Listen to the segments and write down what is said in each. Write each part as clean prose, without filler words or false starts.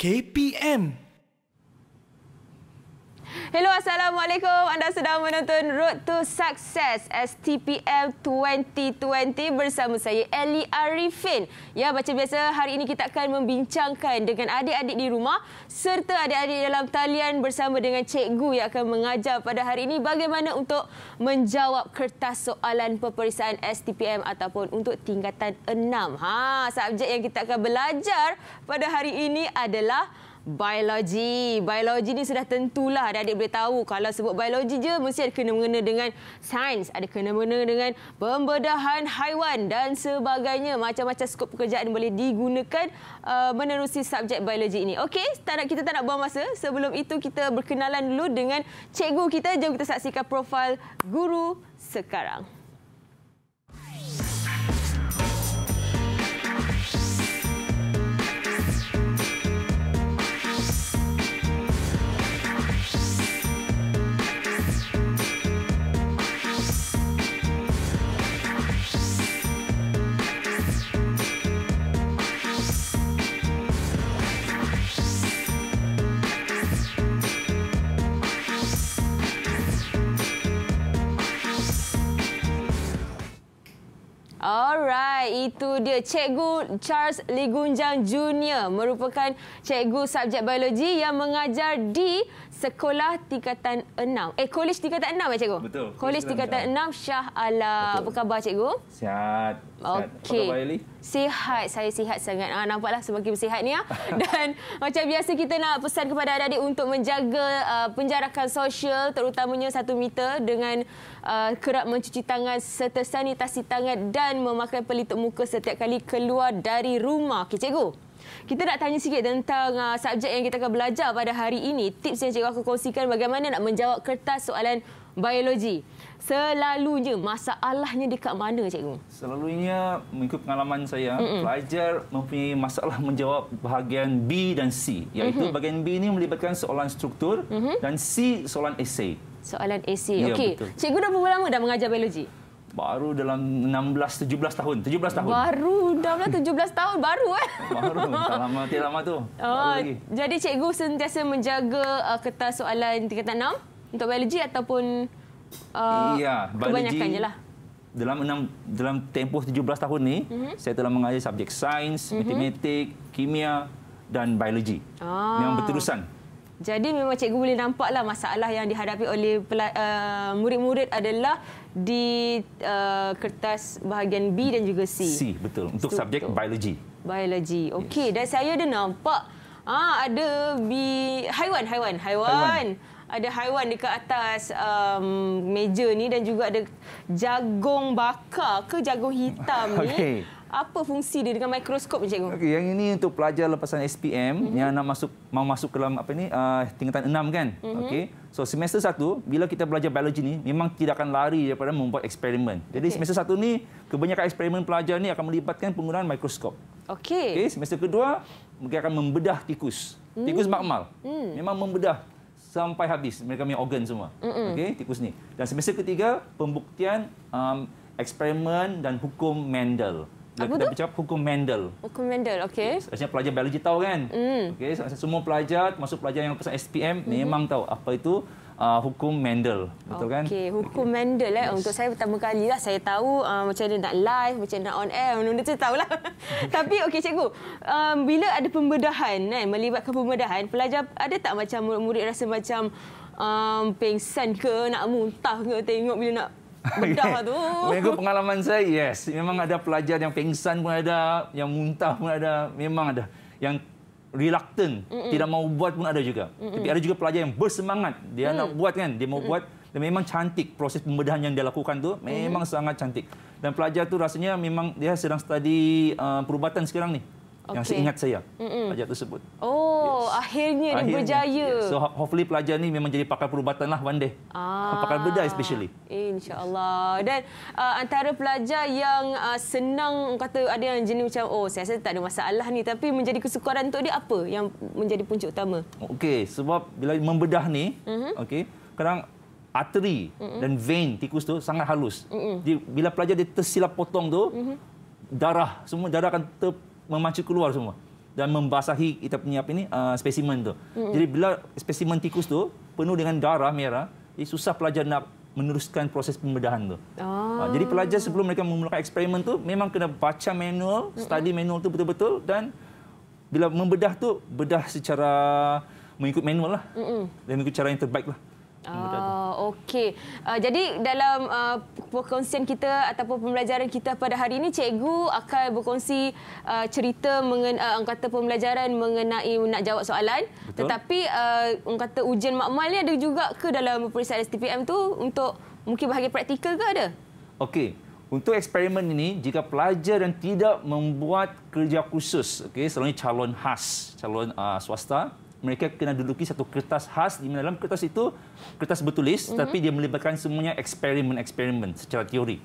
KPM. Hello, Assalamualaikum. Anda sedang menonton Road to Success STPM 2020 bersama saya, Eli Arifin. Ya, macam biasa, hari ini kita akan membincangkan dengan adik-adik di rumah serta adik-adik dalam talian bersama dengan cikgu yang akan mengajar pada hari ini bagaimana untuk menjawab kertas soalan peperiksaan STPM ataupun untuk tingkatan 6. Subjek yang kita akan belajar pada hari ini adalah biologi. Biologi ni sudah tentulah adik-adik boleh tahu. Kalau sebut biologi je, mesti ada kena-mengena dengan sains, ada kena-mengena dengan pembedahan haiwan dan sebagainya. Macam-macam skop pekerjaan boleh digunakan menerusi subjek biologi ini. Okey, kita tak nak buang masa. Sebelum itu, kita berkenalan dulu dengan cikgu kita. Jom kita saksikan profil guru sekarang. Alright, itu dia Cikgu Charles Ligunjang Junior, merupakan cikgu subjek biologi yang mengajar di sekolah tingkatan 6. Kolej tingkatan 6 cikgu? Betul. Kolej tingkatan 6 Shah Alam. Apa khabar cikgu? Sihat. Okey. Apa khabar, Eli? Sihat, saya sihat sangat. Nampaklah semakin sihat ni. Dan macam biasa kita nak pesan kepada adik-adik untuk menjaga penjarakan sosial, terutamanya 1 meter dengan kerap mencuci tangan serta sanitasi tangan dan memakai pelitup muka setiap kali keluar dari rumah. Okey cikgu, kita nak tanya sikit tentang subjek yang kita akan belajar pada hari ini. Tips yang cikgu akan kongsikan bagaimana nak menjawab kertas soalan biologi. Selalunya masalahnya dekat mana cikgu? Selalunya mengikut pengalaman saya, pelajar mempunyai masalah menjawab bahagian B dan C. Iaitu bahagian B ini melibatkan soalan struktur dan C soalan esei. Soalan esei. Ya, okey. betul. Cikgu dah berapa lama dah mengajar biologi? Baru dalam 17 tahun. Baru dalam 17 tahun baru Baru. Tak lama tu. Lagi. Jadi cikgu sentiasa menjaga kertas soalan tingkatan 6 untuk biologi ataupun kebanyakan je lah. Dalam tempoh 17 tahun ni, saya telah mengajar subjek sains, matematik, kimia dan biologi. Memang berterusan. Jadi memang cikgu boleh nampaklah masalah yang dihadapi oleh murid-murid adalah di kertas bahagian B dan juga C. C, betul. Untuk subjek biologi. Biologi. Okey, dan saya ada nampak ada haiwan. Ada haiwan dekat atas meja ni dan juga ada jagung bakar ke jagung hitam ni. Okay. Apa fungsi dia dengan mikroskop ni cikgu? Okey, yang ini untuk pelajar lepasan SPM yang nak masuk ke dalam tingkatan 6 kan. Okey. So semester 1 bila kita belajar biologi ni memang tidak akan lari daripada membuat eksperimen. Jadi semester 1 ni kebanyakan eksperimen pelajar ni akan melibatkan penggunaan mikroskop. Okey, semester kedua mereka akan membedah tikus. Tikus makmal. Memang membedah sampai habis mereka punya organ semua. Okey, tikus ni. Dan semester ketiga pembuktian eksperimen dan hukum Mendel. Apa kita tu? bercakap hukum Mendel. Hukum Mendel, okey. Sebenarnya pelajar biologi tahu kan? Okey, semua pelajar, termasuk pelajar yang lepasan SPM memang tahu apa itu hukum Mendel. Betul kan? Okey, hukum Mendel untuk saya pertama kali lah saya tahu macam mana nak live, macam mana nak on air, benda tu tahulah. Tapi okey cikgu, bila ada pembedahan melibatkan pembedahan, pelajar ada tak macam murid-murid rasa macam pengsan ke, nak muntah ke tengok bila nak bedah tu? Mengikut pengalaman saya, yes. Memang ada pelajar yang pengsan pun ada, yang muntah pun ada, memang ada. Yang reluctant, tidak mau buat pun ada juga. Tapi ada juga pelajar yang bersemangat, dia nak buat kan, dia mau buat. Dan memang cantik proses pembedahan yang dia lakukan tu, memang sangat cantik. Dan pelajar tu rasanya memang dia sedang study perubatan sekarang ni. Yang seingat saya, pelajar tersebut. Akhirnya dia berjaya. So hopefully pelajar ni memang jadi pakar perubatan lah one day. Pakar bedah especially. InsyaAllah. Dan antara pelajar yang senang, kata ada yang jenis macam, saya rasa tak ada masalah ni, tapi menjadi kesukaran untuk dia apa yang menjadi punca utama? Okey, sebab bila membedah ni, kadang arteri dan vein tikus tu sangat halus. Bila pelajar dia tersilap potong tu, darah akan memacu keluar semua. dan membasahi kita punya spesimen tu. Jadi bila spesimen tikus tu penuh dengan darah merah, susah pelajar nak meneruskan proses pembedahan tu. Jadi pelajar sebelum mereka memulakan eksperimen tu memang kena baca manual, study manual tu betul-betul, dan bila membedah tu bedah secara mengikut manual lah. Dan mengikut cara yang terbaik lah. Okey. Jadi dalam perkongsian kita ataupun pembelajaran kita pada hari ini, cikgu akan berkongsi cerita mengenai kata pembelajaran mengenai nak jawab soalan. Betul. Tetapi kata ujian makmal ni ada juga ke dalam peperiksaan STPM tu untuk mungkin bahagian praktikal ke ada? Okey. Untuk eksperimen ini, jika pelajar yang tidak membuat kerja khusus, selalunya calon khas, calon swasta, mereka kena duduki satu kertas khas di mana dalam kertas itu kertas bertulis, tapi dia melibatkan semuanya eksperimen secara teori.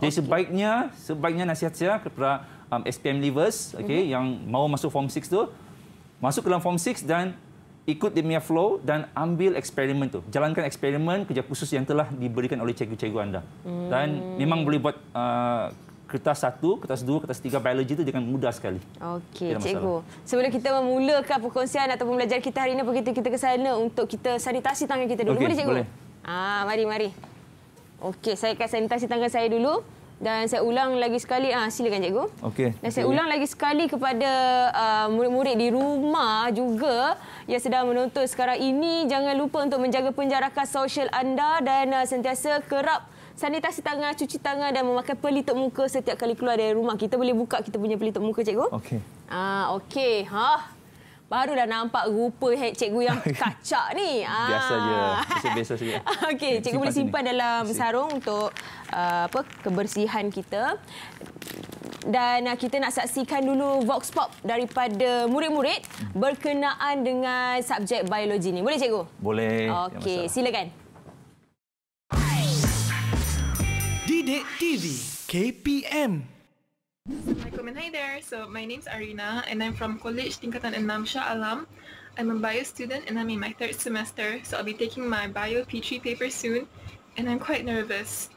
Jadi sebaiknya nasihat saya kepada SPM leavers, yang mahu masuk form 6 tu, masuk ke dalam form 6 dan ikut dia punya flow dan ambil eksperimen tu. Jalankan eksperimen kerja khusus yang telah diberikan oleh cikgu-cikgu anda. Dan memang boleh buat kertas 1, kertas 2, kertas 3 biologi itu dengan mudah sekali. Okey, cikgu. Sebelum kita memulakan perkongsian atau pembelajaran kita hari ini, kita ke sana untuk kita sanitasi tangan kita dulu. Boleh, cikgu? Boleh. Mari. Okey, saya akan sanitasi tangan saya dulu. Dan saya ulang lagi sekali. Silakan, cikgu. Okey. Dan saya ulang lagi sekali kepada murid-murid di rumah juga yang sedang menonton sekarang ini. Jangan lupa untuk menjaga penjarakan sosial anda dan sentiasa kerap sanitasi tangan, cuci tangan dan memakai pelitup muka setiap kali keluar dari rumah. Kita boleh buka kita punya pelitup muka, cikgu? Okey. Okey. Baru dah nampak rupa cikgu yang kacak ni. Biasa je. Biasa saja. Okey, cikgu boleh simpan dalam sarung untuk kebersihan kita. Dan kita nak saksikan dulu vox pop daripada murid-murid berkenaan dengan subjek biologi ni. Boleh, cikgu? Boleh. Okey, silakan. DidikTV KPM. Assalamualaikum and hi there. So my name's Arina and I'm from College Tingkatan 6 Shah Alam. I'm a bio student and I'm in my 3rd semester. So I'll be taking my bio P3 paper soon and I'm quite nervous.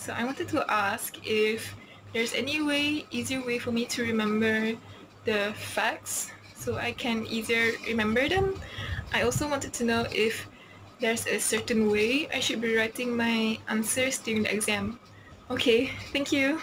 So I wanted to ask if there's any easier way for me to remember the facts so I can easier remember them. I also wanted to know if there's a certain way I should be writing my answers during the exam. Okay, thank you.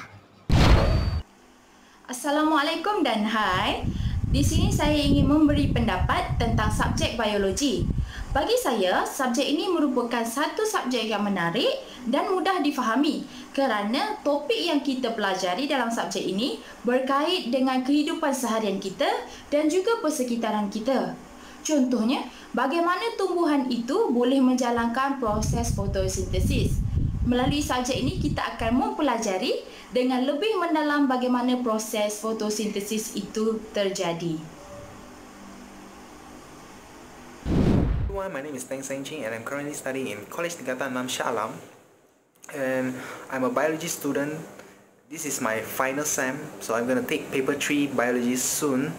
Assalamualaikum dan hai. Di sini saya ingin memberi pendapat tentang subjek biologi. Bagi saya, subjek ini merupakan satu subjek yang menarik dan mudah difahami kerana topik yang kita pelajari dalam subjek ini berkait dengan kehidupan seharian kita dan juga persekitaran kita. Contohnya, bagaimana tumbuhan itu boleh menjalankan proses fotosintesis. Melalui subjek ini, kita akan mempelajari dengan lebih mendalam bagaimana proses fotosintesis itu terjadi. Everyone, my name is Teng Seng Ching and I'm currently studying in College Tingkatan 6 Shah Alam. And I'm a biology student. This is my final sem, so I'm going to take paper 3 biology soon.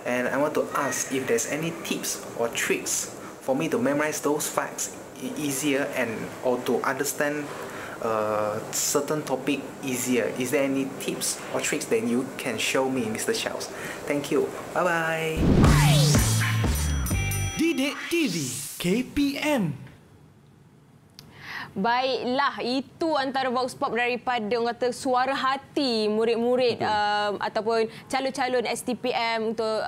And I want to ask if there's any tips or tricks for me to memorize those facts easier and or to understand certain topic easier. Is there any tips or tricks that you can show me, Mr. Charles? Thank you. Bye-bye. DidikTV KPM. Baiklah, itu antara vox pop daripada orang kata suara hati murid-murid ataupun calon-calon STPM untuk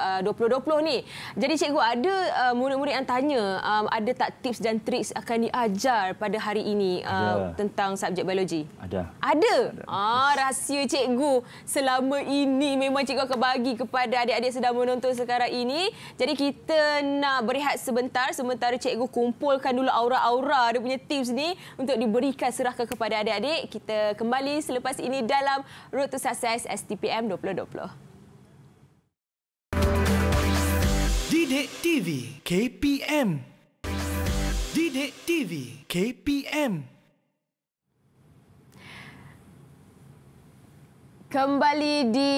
2020 ni. Jadi cikgu, ada murid-murid yang tanya ada tak tips dan trik akan diajar pada hari ini tentang subjek biologi? Ada? Rahsia cikgu selama ini memang cikgu akan bagi kepada adik-adik sedang menonton sekarang ini. Jadi kita nak berehat sebentar sementara cikgu kumpulkan dulu aura-aura dia punya tips ni untuk diberikan serahkan kepada adik-adik. Kita kembali selepas ini dalam Road to Success STPM 2020. DidikTV KPM. DidikTV KPM. Kembali di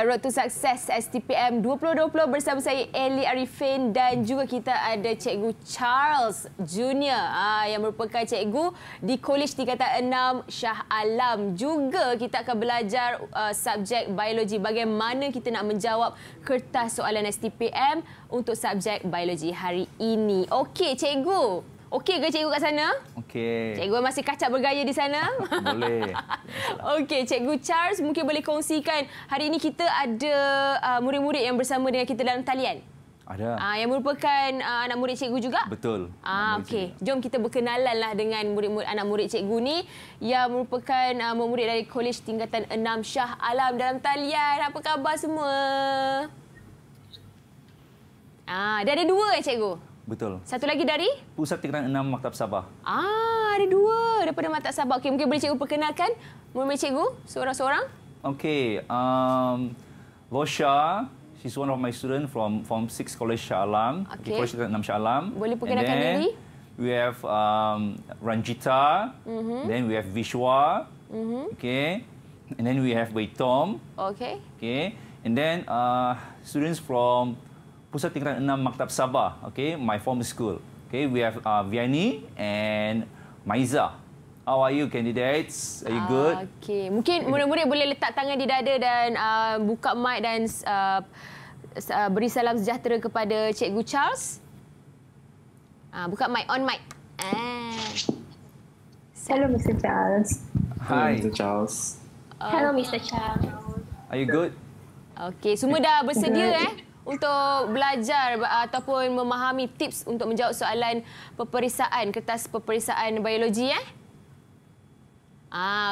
Road to Success STPM 2020 bersama saya Ellie Arifin dan juga kita ada Cikgu Charles Junior yang merupakan cikgu di Kolej Tingkatan 6 Shah Alam. Juga kita akan belajar subjek biologi, bagaimana kita nak menjawab kertas soalan STPM untuk subjek biologi hari ini. Okey, cikgu. Okey ke cikgu kat sana? Okey. Cikgu masih kacak bergaya di sana? Boleh. Okey, Cikgu Charles mungkin boleh kongsikan hari ini kita ada murid-murid yang bersama dengan kita dalam talian. Ada. Yang merupakan anak murid cikgu juga? Betul. Okey. Jom kita berkenalanlah dengan murid-murid anak murid cikgu ni yang merupakan murid dari Kolej Tingkatan 6 Shah Alam dalam talian. Apa khabar semua? Dia ada dua cikgu? Betul. Satu lagi dari? Pusat Tingkatan 6 Maktab Sabah. Ada dua daripada Maktab Sabah. Okey, mungkin boleh cikgu perkenalkan murid-murid cikgu seorang-seorang? Okey. Losha, she's one of my students from Form 6 College Shah Alam. Okey. College Tingkatan 6 Shah Alam. Boleh perkenalkan diri? We have Ranjita. Then we have Vishwa. Okay. And then we have Wei Tom. Okey. Okay. And then students from Pusat Tingkatan 6 Maktab Sabah, okay, my former school. Okay, we have Vianney and Maiza. How are you, candidates? Are you good? Okey, mungkin murid-murid boleh letak tangan di dada dan buka mic dan beri salam sejahtera kepada Cikgu Charles. Buka mic, on mic. Hello, Mr. Charles. Hi. Mr. Charles. Hello, Mr. Charles. Are you good? Okey, semua dah bersedia untuk belajar ataupun memahami tips untuk menjawab soalan peperiksaan, kertas peperiksaan biologi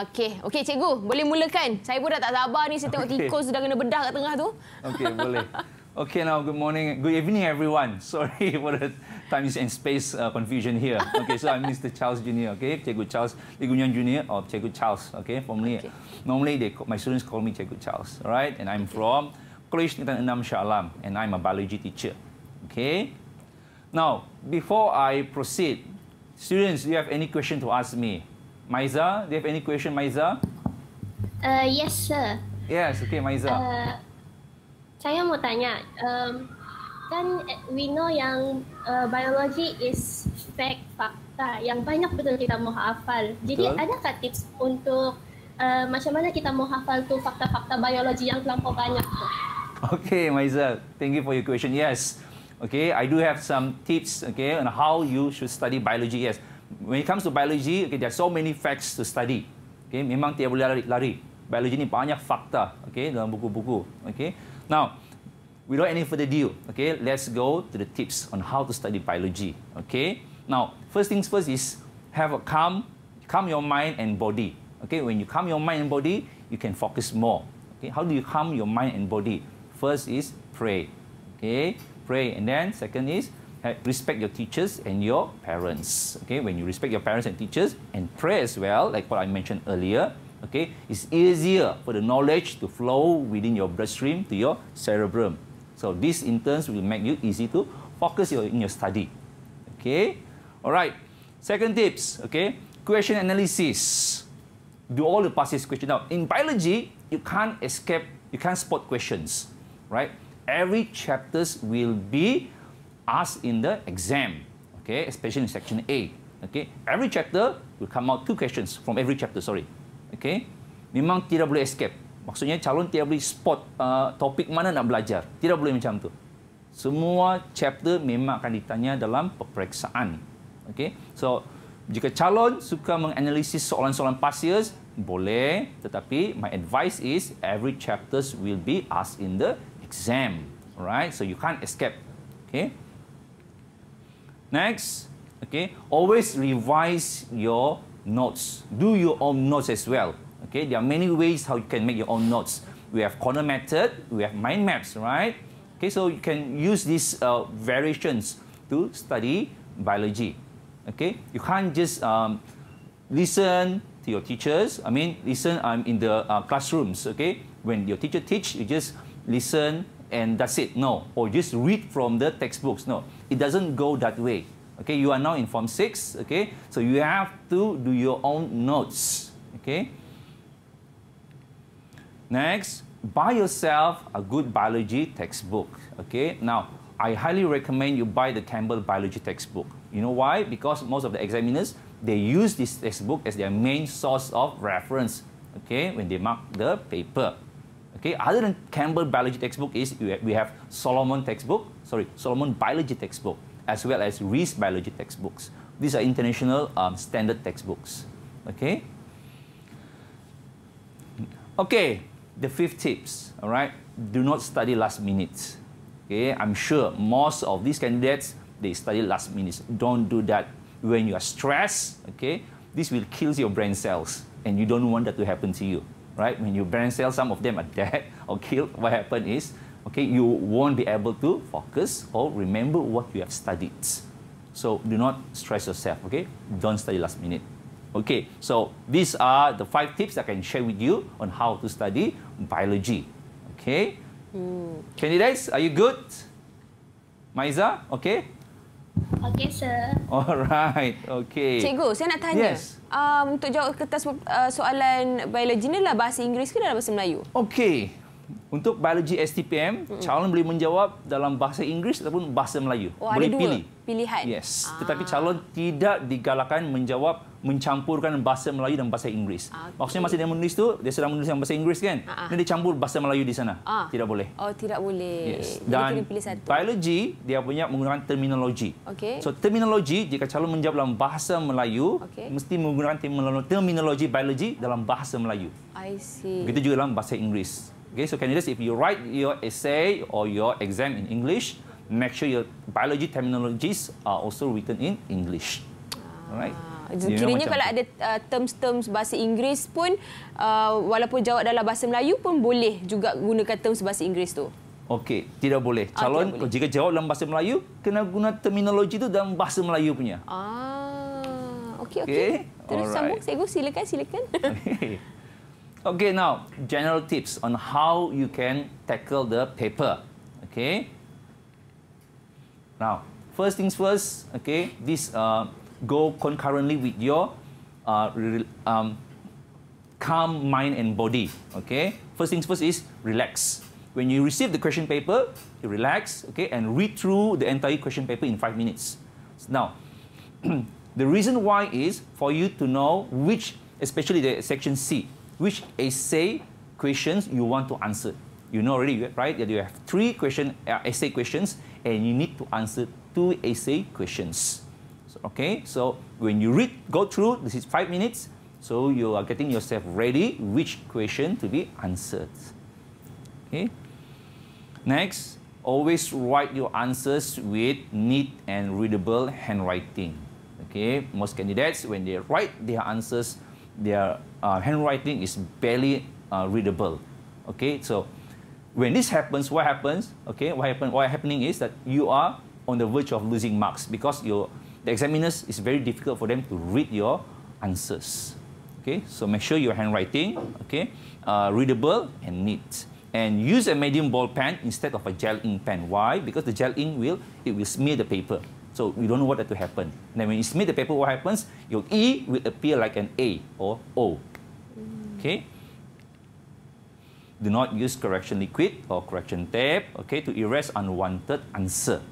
Okey. Okey, cikgu, boleh mulakan. Saya pun dah tak sabar ni, saya tengok tikus sudah kena bedah kat tengah tu. Okey, boleh. Okay, now good morning, good evening everyone. Sorry for the time and space confusion here. Okay, so I'm Mr. Charles Junior. Okay, Cikgu Charles Ligunjang Junior or Cikgu Charles. Okay, normally my students call me Cikgu Charles. All right, and I'm from Kolej Tingkatan 6 Shah Alam, and I'm a biology teacher. Okay. Now, before I proceed, students, do you have any question to ask me? Maiza, do you have any question, Maiza? Yes, sir. Yes, okay, Maiza. Saya mau tanya, kan we know yang biology is fact, fakta, yang banyak betul kita mau hafal. Jadi adakah tips untuk macam mana kita mau hafal tu fakta-fakta biologi yang terlampau banyak tu? Okay, Maiza, thank you for your question. Yes, okay, I do have some tips, okay, on how you should study biology. Yes, when it comes to biology, okay, there are so many facts to study. Okay, memang tidak boleh lari. Biologi ni banyak fakta, okay, dalam buku-buku. Okay, now without any further ado, okay, let's go to the tips on how to study biology. Okay, now first things first is have a calm your mind and body. Okay, when you calm your mind and body, you can focus more. Okay, how do you calm your mind and body? First is pray. Okay, pray, and then second is respect your teachers and your parents. Okay, when you respect your parents and teachers and pray as well, like what I mentioned earlier, okay, it's easier for the knowledge to flow within your bloodstream to your cerebrum. So this in turn will make you easy to focus in your study. Okay, all right. Second tips. Okay, question analysis. Do all the past year's questions. Now, in biology, you can't spot questions, right? Every chapters will be asked in the exam, okay? Especially in section A, okay? Every chapter will come out 2 questions from every chapter, okay? Memang tidak boleh escape. Maksudnya calon tidak boleh spot topik mana nak belajar. Tidak boleh macam tu. Semua chapter memang akan ditanya dalam peperiksaan, okay? So, jika calon suka menganalisis soalan-soalan past years, boleh. Tetapi my advice is every chapters will be asked in the exam. Alright? So you can't escape. Okay? Next, okay, always revise your notes. Do your own notes as well. Okay? There are many ways how you can make your own notes. We have corner method, we have mind maps, right? Okay, so you can use these variations to study biology. Okay, you can't just listen to your teachers. I mean, listen in the classrooms. Okay, when your teacher teach, you just listen and that's it. No, or just read from the textbooks. No, it doesn't go that way. Okay, you are now in Form 6. Okay, so you have to do your own notes. Okay. Next, buy yourself a good biology textbook. Okay, now I highly recommend you buy the Campbell biology textbook. You know why? Because most of the examiners, they use this textbook as their main source of reference, okay, when they mark the paper. Okay, other than Campbell biology textbook we have Solomon biology textbook, as well as Rees biology textbooks. These are international standard textbooks. Okay. Okay, the fifth tips. All right, do not study last minute. Okay, I'm sure most of these candidates, they study last minute. Don't do that when you are stressed. Okay, this will kill your brain cells, and you don't want that to happen to you. Right? When your brain cells, some of them are dead or killed, what happens is, okay, you won't be able to focus or remember what you have studied. So do not stress yourself, okay? Don't study last minute. Okay, so these are the 5 tips I can share with you on how to study biology. Okay? Candidates, are you good? Maiza, okay? Okay, sir. Alright, okay. Cikgu, saya nak tanya. Yes. Untuk jawab kertas soalan biologi ni lah bahasa Inggeris ke dalam bahasa Melayu? Okey. Untuk biologi STPM, calon boleh menjawab dalam bahasa Inggeris ataupun bahasa Melayu. Oh, boleh ada dua pilih. Pilihan. Yes. Tetapi calon tidak digalakkan mencampurkan bahasa Melayu dan bahasa Inggeris. Okay. Maksudnya masa dia menulis tu, dia sedang menulis bahasa Inggeris kan? Dan dia campur bahasa Melayu di sana. Tidak boleh. Oh, tidak boleh. Yes. Jadi Dan kena pilih satu. biologi dia punya menggunakan terminologi. Okey. So terminologi, jika calon menjawab dalam bahasa Melayu, mesti menggunakan terminologi biologi dalam bahasa Melayu. I see. Begitu juga dalam bahasa Inggeris. Okay, so candidates, if you write your essay or your exam in English, make sure your biology terminologies are also written in English. Alright. Kiranya kalau ada terms-terms bahasa Inggeris pun, walaupun jawab dalam bahasa Melayu pun boleh juga gunakan terms bahasa Inggeris tu. Okey, tidak boleh. Calon tidak boleh. Jika jawab dalam bahasa Melayu, kena guna terminologi itu dalam bahasa Melayu punya. Okey. Terus sambung, cikgu, silakan. Okay, now general tips on how you can tackle the paper. Okay. Now, first things first. Okay, this go concurrently with your calm mind and body. Okay. First things first is relax. When you receive the question paper, you relax. Okay, and read through the entire question paper in 5 minutes. Now, the reason why is for you to know which, especially the section C, which essay questions you want to answer. You know already, right? That you have 3 essay questions, and you need to answer 2 essay questions. So, okay, so when you go through, this is 5 minutes, so you are getting yourself ready which question to be answered. Okay. Next, always write your answers with neat and readable handwriting. Okay, most candidates, when they write their answers, their handwriting is barely readable. Okay, so when this happens, what happens? Okay, what happening is that you are on the verge of losing marks because the examiners is very difficult for them to read your answers. Okay, so make sure your handwriting, okay, readable and neat. And use a medium ball pen instead of a gel ink pen. Why? Because the gel ink will smear the paper. So we don't know what to happen. And then when you smear the paper, what happens? Your E will appear like an A or O. Okay? Do not use correction liquid or correction tape, okay, to erase unwanted answer.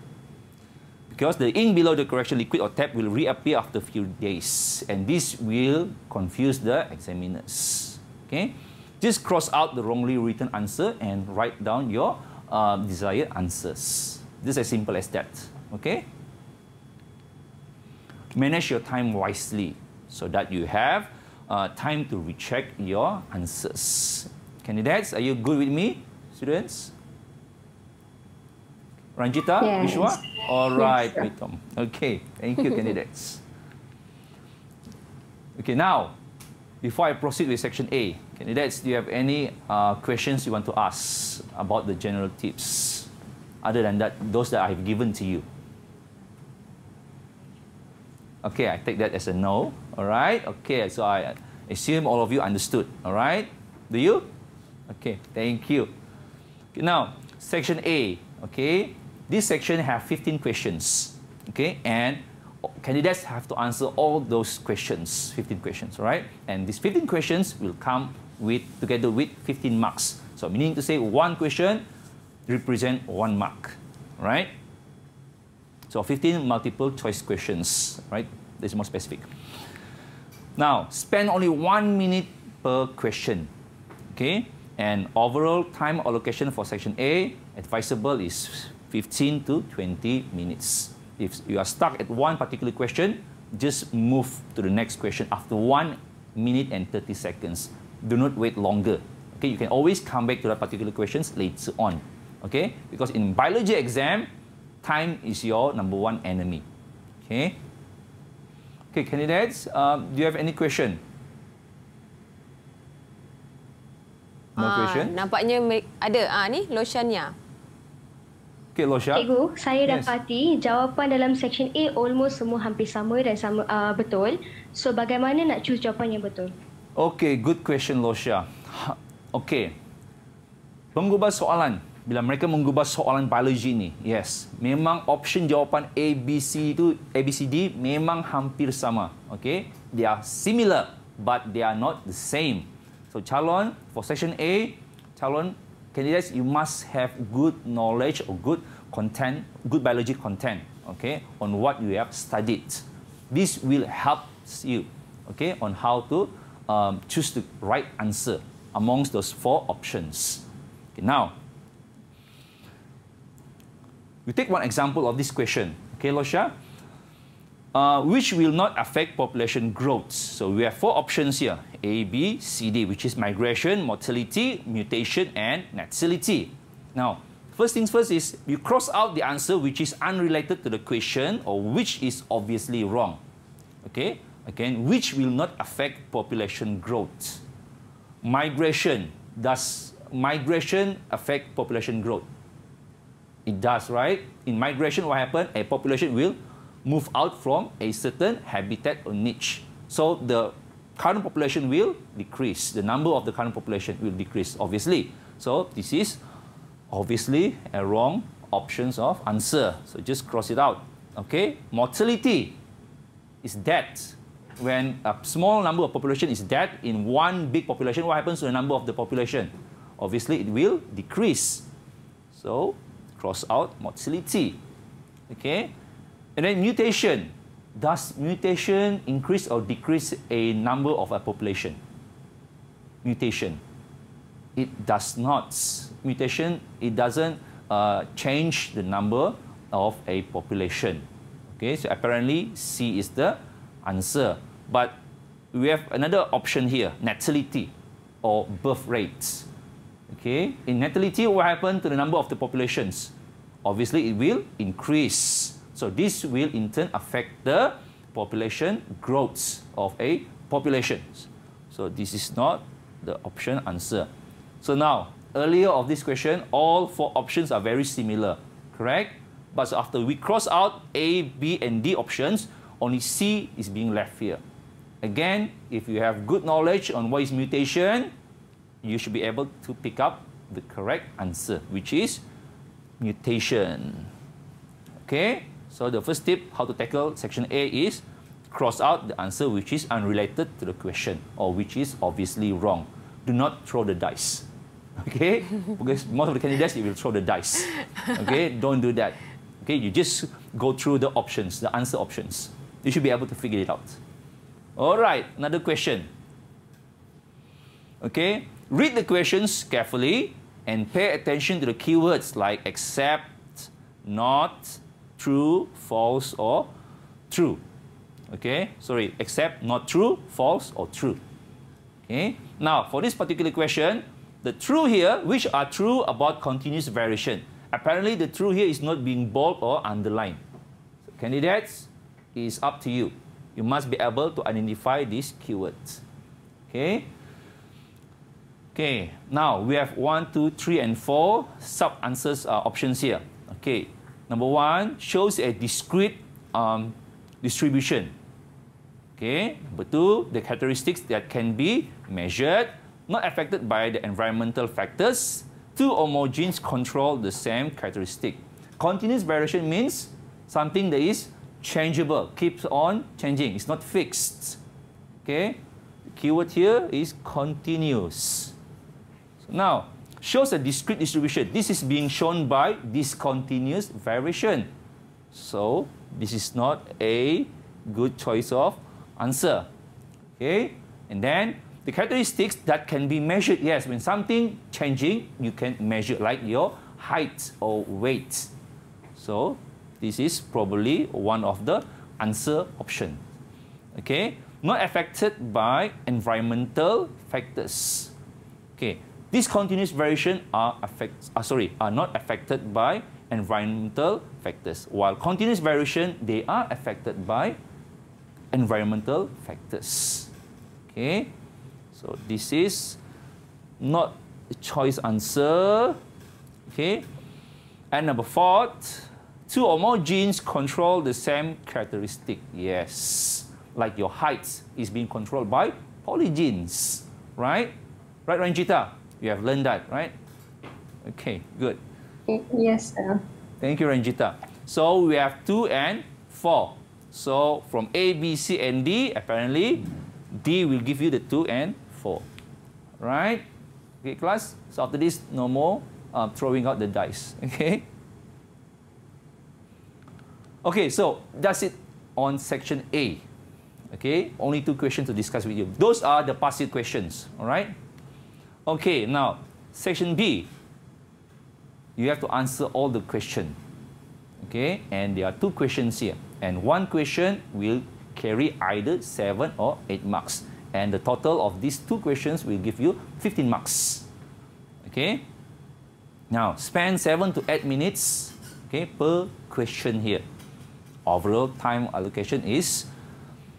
Because the ink below the correction liquid or tape will reappear after a few days. And this will confuse the examiners. Okay? Just cross out the wrongly written answer and write down your desired answers. This is as simple as that. Okay? Manage your time wisely so that you have time to recheck your answers. Candidates, are you good with me, students? Ranjita, yes. Vishwa? All right, yes, Pritam. Okay, thank you, candidates. Okay, now, before I proceed with section A, candidates, do you have any questions you want to ask about the general tips, other than that, those that I have given to you? Okay, I take that as a no. All right. Okay, so I assume all of you understood. All right. Do you? Okay, thank you. Okay, now, section A. Okay, this section has 15 questions. Okay, and candidates have to answer all those questions, 15 questions. All right, and these 15 questions will come together with 15 marks. So meaning to say one question represent 1 mark, right? So 15 multiple choice questions, right? This is more specific. Now, spend only 1 minute per question, okay? And overall time allocation for section A, advisable is 15 to 20 minutes. If you are stuck at one particular question, just move to the next question after 1 minute and 30 seconds. Do not wait longer. Okay, you can always come back to that particular questions later on. Okay, because in biology exam, time is your #1 enemy. Okay. Okay, candidates, do you have any question? No question? Nampaknya ada. Ni Loshania. Okay, Losha. Cikgu, saya dapati jawapan dalam section A almost semua hampir sama dan sama betul. So, bagaimana nak choose jawapan yang betul? Okay, good question, Losha. Okay. Penggubah soalan. Bila mereka menggubah soalan biologi ni, yes, memang option jawapan A, B, C itu, A, B, C, D memang hampir sama. Okay. They are similar, but they are not the same. So, calon for section A, calon candidates, you must have good knowledge or good content, good biology content, okay, on what you have studied. This will help you, okay, on how to choose the right answer amongst those 4 options. Okay, now, we take one example of this question, okay, Losha? Which will not affect population growth. So we have 4 options here, A, B, C, D, which is migration, mortality, mutation, and natality. Now, first things first is you cross out the answer which is unrelated to the question or which is obviously wrong. Okay? Again, which will not affect population growth. Migration. Does migration affect population growth? It does, right? In migration, what happens? A population will move out from a certain habitat or niche. So the current population will decrease. The number of the current population will decrease, obviously. So this is obviously a wrong options of answer. So just cross it out. Okay? Mortality is death. When a small number of population is dead in one big population, what happens to the number of the population? Obviously, it will decrease. So cross out mortality. Okay? And then mutation. Does mutation increase or decrease a number of a population? Mutation. It does not. Mutation, it doesn't change the number of a population. Okay, so apparently C is the answer. But we have another option here, natality or birth rates. Okay, in natality, what happened to the number of the populations? Obviously, it will increase. So this will in turn affect the population growth of a population. So this is not the option answer. So now, earlier of this question, all 4 options are very similar, correct? But so after we cross out A, B, and D options, only C is being left here. Again, if you have good knowledge on what is mutation, you should be able to pick up the correct answer, which is mutation. Okay? So the first tip, how to tackle section A is cross out the answer which is unrelated to the question or which is obviously wrong. Do not throw the dice. Okay? Because most of the candidates, you will throw the dice. Okay? Don't do that. Okay? You just go through the options, the answer options. You should be able to figure it out. All right, another question. Okay? Read the questions carefully and pay attention to the keywords like except, not, true, false, or true. Okay? Sorry, except, not true, false, or true. Okay? Now, for this particular question, the true here, which are true about continuous variation. Apparently, the true here is not being bold or underlined. So, candidates, it is up to you. You must be able to identify these keywords. Okay? Okay, now we have 1, 2, 3, and 4 sub-answers options here. Okay, number 1 shows a discrete distribution. Okay, number 2, the characteristics that can be measured, not affected by the environmental factors. 2 or more genes control the same characteristic. Continuous variation means something that is changeable, keeps on changing. It's not fixed. Okay, keyword here is continuous. So now, shows a discrete distribution. This is being shown by discontinuous variation. So, this is not a good choice of answer. Okay? And then, the characteristics that can be measured. Yes, when something changing, you can measure, like your height or weight. So, this is probably one of the answer options. Okay? Not affected by environmental factors. Okay. Discontinuous variation are not affected by environmental factors, while continuous variation, they are affected by environmental factors. Okay, so this is not a choice answer. Okay, and number 4, 2 or more genes control the same characteristic. Yes, like your height is being controlled by polygenes, right? Right, Ranjita? You have learned that, right? Okay, good. Yes, sir. Thank you, Ranjita. So we have 2 and 4. So from A, B, C, and D, apparently D will give you the 2 and 4. Right? Okay, class? So after this, no more throwing out the dice. Okay? Okay, so that's it on section A. Okay? Only 2 questions to discuss with you. Those are the passive questions. All right? Okay, now, section B. You have to answer all the questions. Okay? And there are 2 questions here. And 1 question will carry either 7 or 8 marks. And the total of these 2 questions will give you 15 marks. Okay? Now, spend 7 to 8 minutes, okay, per question here. Overall time allocation is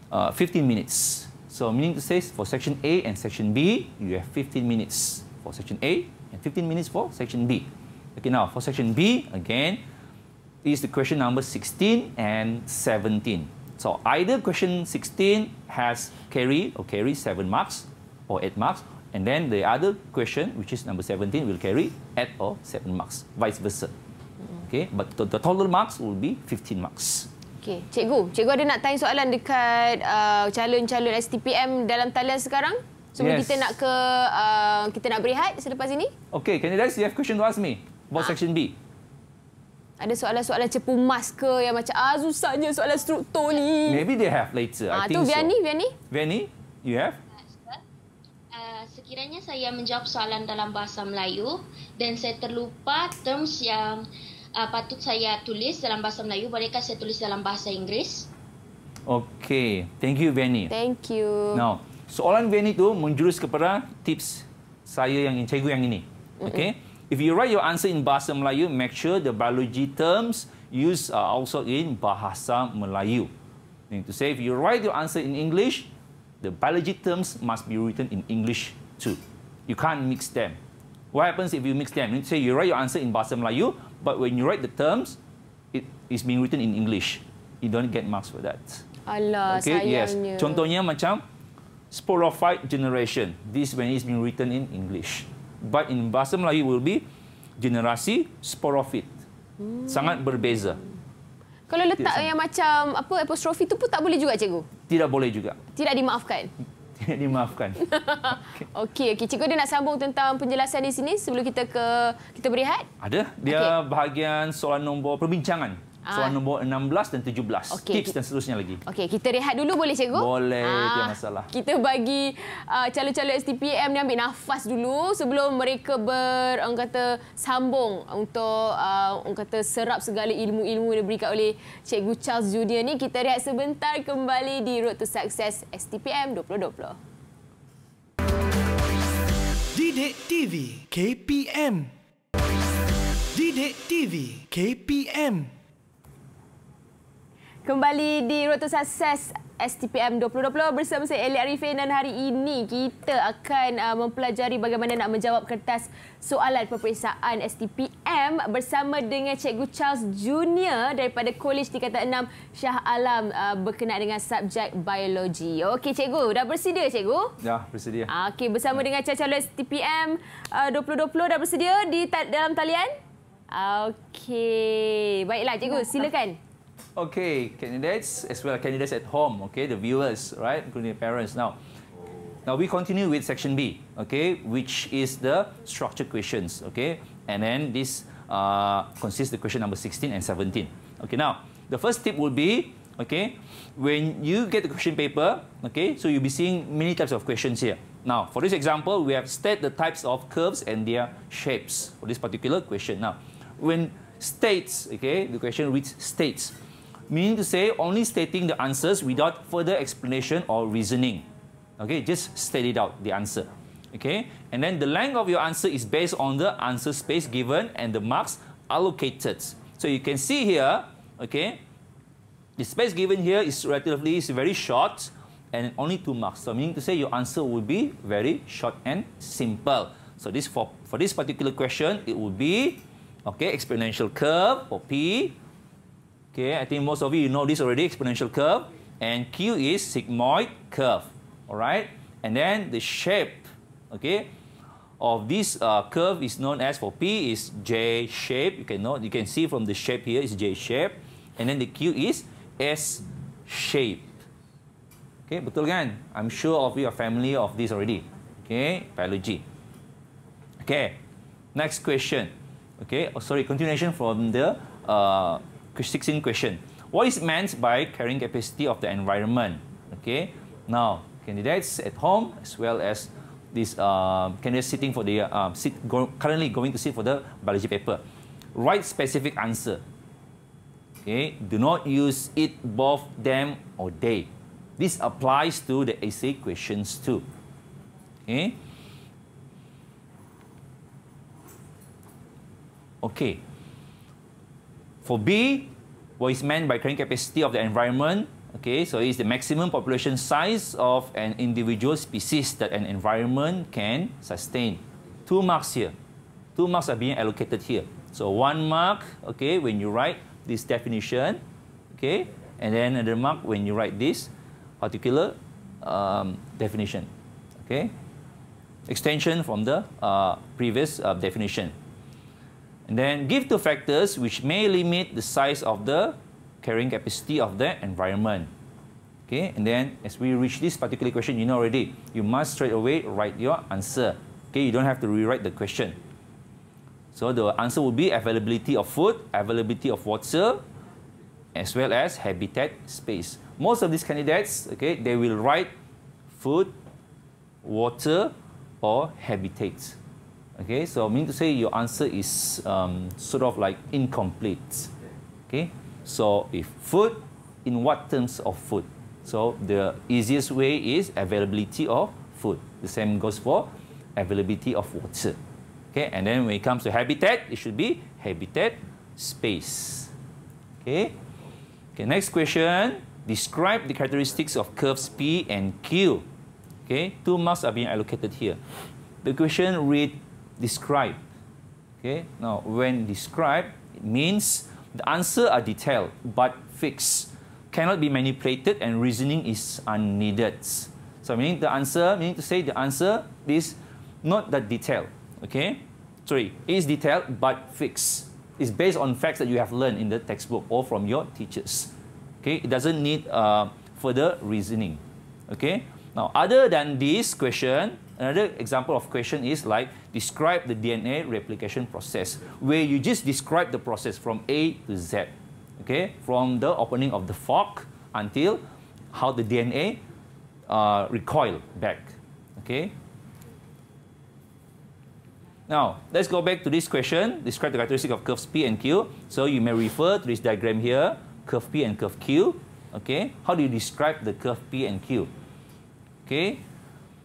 15 minutes. So, meaning to say, for section A and section B, you have 15 minutes for section A and 15 minutes for section B. Okay, now, for section B, again, is the question number 16 and 17. So, either question 16 has carry 7 marks or 8 marks, and then the other question, which is number 17, will carry 8 or 7 marks, vice versa. Okay, but the total marks will be 15 marks. Okey, cikgu ada nak tanya soalan dekat calon-calon STPM dalam talian sekarang? Sebelum kita nak berehat selepas ini? Okay, candidates, you have question to ask me about section B. Ada soalan-soalan cepu mas ke yang macam susahnya soalan struktur ni? Maybe they have later. I think tu Vianney? Vianney, you have? Sekiranya saya menjawab soalan dalam bahasa Melayu dan saya terlupa terms yang patut saya tulis dalam bahasa Melayu, bolehkah saya tulis dalam bahasa Inggeris? Okay, thank you Vianney. Thank you. Now, soalan Vianney tu menjurus kepada tips saya yang cikgu yang ini. Okay, if you write your answer in bahasa Melayu, make sure the biology terms used are also in bahasa Melayu. Meaning to say, if you write your answer in English, the biology terms must be written in English too. You can't mix them. What happens if you mix them? Let's say you write your answer in bahasa Melayu, but when you write the terms, it is being written in English. You don't get marks for that. Alah, sayangnya. Yes. Contohnya macam sporophyte generation. This when it's being written in English. But in bahasa Melayu will be generasi sporophyte. Sangat berbeza. Kalau letak yang macam apostrofi tu pun tak boleh juga, cikgu? Tidak boleh juga. Tidak dimaafkan? Tidak dimaafkan. Okey. Cikgu ada nak sambung tentang penjelasan di sini sebelum kita berehat? Ada. Dia bahagian soalan nombor perbincangan. Soalan nombor 16 dan 17. Tips dan seterusnya lagi. Okey, kita rehat dulu boleh, cikgu? Boleh, tiada masalah. Kita bagi calon-calon STPM ni ambil nafas dulu sebelum mereka sambung untuk serap segala ilmu-ilmu yang diberikan oleh Cikgu Charles Junior ni. Kita rehat sebentar, kembali di Road to Success STPM 2020. DidikTV KPM. DidikTV KPM. Kembali di Road to Success STPM 2020 bersama saya Eli Arifin, dan hari ini kita akan mempelajari bagaimana nak menjawab kertas soalan peperiksaan STPM bersama dengan Cikgu Charles Junior daripada Kolej Tingkatan 6 Shah Alam berkenaan dengan subjek biologi. Okey, cikgu, dah bersedia, cikgu? Dah bersedia. Okey, bersama dengan calon STPM 2020 dah bersedia di dalam talian? Okey, baiklah cikgu, silakan. Okay, candidates as well as candidates at home, okay, the viewers, right, including the parents. Now, Now we continue with section B, okay, which is the structured questions, okay, and then this consists the question number 16 and 17. Okay, now the first tip will be, okay, when you get the question paper, okay, so you'll be seeing many types of questions here. Now, for this example, we have state the types of curves and their shapes for this particular question. Now, when states, okay, the question reads states, meaning to say only stating the answers without further explanation or reasoning. Okay, just state it out, the answer. Okay, and then the length of your answer is based on the answer space given and the marks allocated. So you can see here, okay, the space given here is relatively very short and only 2 marks. So meaning to say your answer will be very short and simple. So this for this particular question, it will be, okay, exponential curve for P. Okay, I think most of you know this already, exponential curve. And Q is sigmoid curve. All right, and then the shape, okay, of this curve is known as, for P is J shape. You can see from the shape here is J shape, and then the Q is S shape. Okay, betul kan? I'm sure of you are familiar of this already. Okay, biology. Okay, next question. Okay, continuation from the 16th question. What is meant by carrying capacity of the environment? Okay, now candidates at home as well as these candidates sitting for the currently going to sit for the biology paper, write specific answer. Okay, do not use it, both, them, or they. This applies to the essay questions too. Okay. Okay. For B, what is meant by carrying capacity of the environment? Okay, so it's the maximum population size of an individual species that an environment can sustain. 2 marks here. 2 marks are being allocated here. So 1 mark, okay, when you write this definition, okay, and then another mark when you write this particular definition, okay, extension from the previous definition. And then give 2 factors which may limit the size of the carrying capacity of the environment. Okay, and then as we reach this particular question, you know already, you must straight away write your answer. Okay, you don't have to rewrite the question. So the answer will be availability of food, availability of water, as well as habitat space. Most of these candidates, okay, they will write food, water, or habitat. Okay, so meaning to say your answer is sort of like incomplete. Okay, so if food, in what terms of food? So the easiest way is availability of food. The same goes for availability of water. Okay, and then when it comes to habitat, it should be habitat space. Okay. Okay, next question. Describe the characteristics of curves P and Q. Okay, 2 marks are being allocated here. The question read describe. Okay, now when describe, it means the answer are detailed but fixed, cannot be manipulated, and reasoning is unneeded. So meaning to say the answer is not that detailed. Okay, sorry, it is detailed but fixed. It's based on facts that you have learned in the textbook or from your teachers. Okay, it doesn't need further reasoning. Okay, now other than this question, another example of question is like describe the DNA replication process, where you just describe the process from A to Z. Okay, from the opening of the fork until how the DNA recoil back. Okay. Now, let's go back to this question. Describe the characteristic of curves P and Q. So you may refer to this diagram here, curve P and curve Q. Okay, how do you describe the curve P and Q? Okay,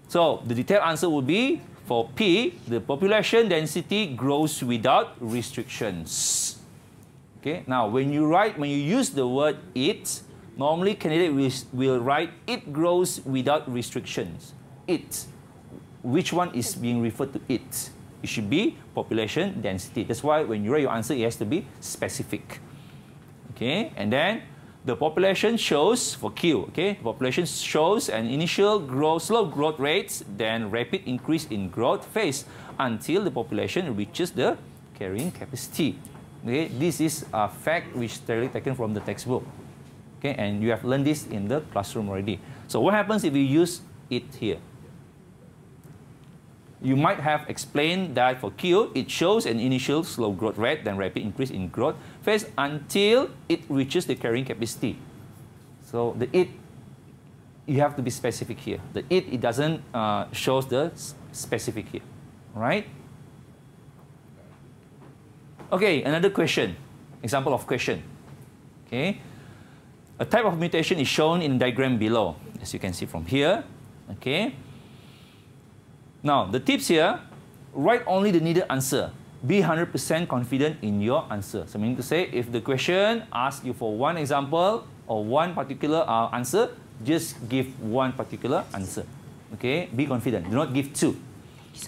so the detailed answer would be for P, the population density grows without restrictions. Okay, now when you use the word it, normally candidate will write it grows without restrictions. It. Which one is being referred to it? It should be population density. That's why when you write your answer, it has to be specific. Okay, and then the population shows for Q. Okay, the population shows an initial slow growth rates, then rapid increase in growth phase until the population reaches the carrying capacity. Okay, this is a fact which is directly taken from the textbook. Okay, and you have learned this in the classroom already. So what happens if you use it here? you might have explained that for Q, it shows an initial slow growth rate, then rapid increase in growth phase until it reaches the carrying capacity. So the it, you have to be specific here. The it doesn't shows the specific here, right? Okay, another question. Example of question. Okay, a type of mutation is shown in the diagram below, as you can see from here. Okay. Now, the tips here, write only the needed answer. Be 100% confident in your answer. So, meaning to say, if the question asks you for one example or one particular answer, just give one particular answer. Okay, be confident. Do not give two.